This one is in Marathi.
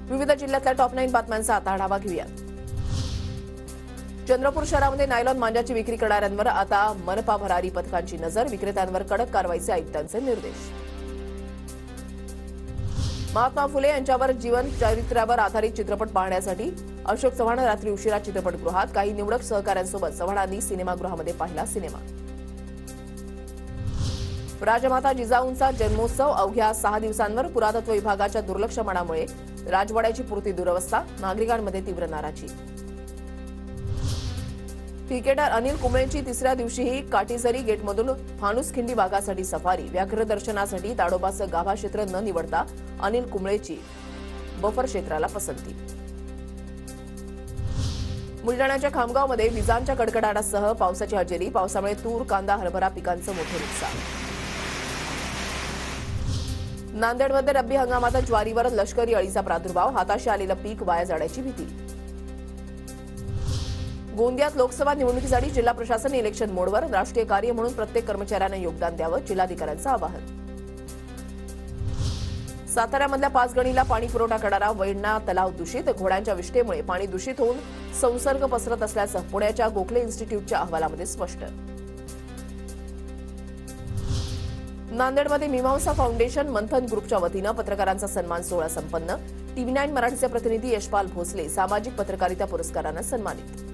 विविध जिल्ह्यातल्या टॉप 9 बातम्यांचा आता आढावा घेऊया। चंद्रपूर शहरामध्ये नायलॉन मांजाची विक्री करणाऱ्यांवर आता मनपा भरारी पथकांची नजर, विक्रेत्यांवर कडक कारवाईचे आयुक्तांचे निर्देश। महात्मा फुले यांच्यावर जीवन चरित्रावर आधारित चित्रपट पाहण्यासाठी अशोक चव्हाण रात्री उशिरा चित्रपटगृहात, काही निवडक सहकाऱ्यांसोबत चव्हाणांनी सिनेमागृहामध्ये पाहिला सिनेमा। राजमाता जिजाऊंचा जन्मोत्सव अवघ्या 6 दिवसांवर पुरातत्व विभागाच्या दुर्लक्षपणामुळे राजवाड्याची पुरती दुरवस्था, नागरिकांमध्ये तीव्र नाराजी। क्रिकेटर अनिल कुंबळेंची तिसऱ्या दिवशीही काटीझरी गेटमधून फानुसखिंडी वाघासाठी सफारी, व्याघ्र दर्शनासाठी ताडोबाचं गाभा क्षेत्र न निवडता अनिल कुंबळेची बफर क्षेत्राला पसंती। बुलढाण्याच्या खामगावमध्ये विजांच्या कडकडाटासह पावसाची हजेरी, पावसामुळे तूर, कांदा, हरभरा पिकांचं मोठं नुकसान। नांदेडमध्ये रब्बी हंगामात ज्वारीवर लष्करी अळीचा प्रादुर्भाव, हाताशी आलेलं पीक वाया जाण्याची भीती। गोंदियात लोकसभा निवडणुकीसाठी जिल्हा प्रशासन इलेक्शन मोडवर, राष्ट्रीय कार्य म्हणून प्रत्येक कर्मचाऱ्याने योगदान द्यावं, जिल्हाधिकाऱ्यांचं आवाहन। साताऱ्यामधल्या 5 गणीला पाणी पुरवठा करणारा वैडणा तलाव दूषित, घोड्यांच्या विष्ठेमुळे पाणी दूषित होऊन संसर्ग पसरत असल्याचं पुण्याच्या गोखले इन्स्टिट्यूटच्या अहवालामध्ये स्पष्ट। नांदेडमध्ये मीमांसा फाउंडेशन मंथन ग्रुपच्या वतीनं पत्रकारांचा सन्मान सोहळा संपन्न, TV9 मराठीचे प्रतिनिधी यशपाल भोसले सामाजिक पत्रकारिता पुरस्कारानं सन्मानित।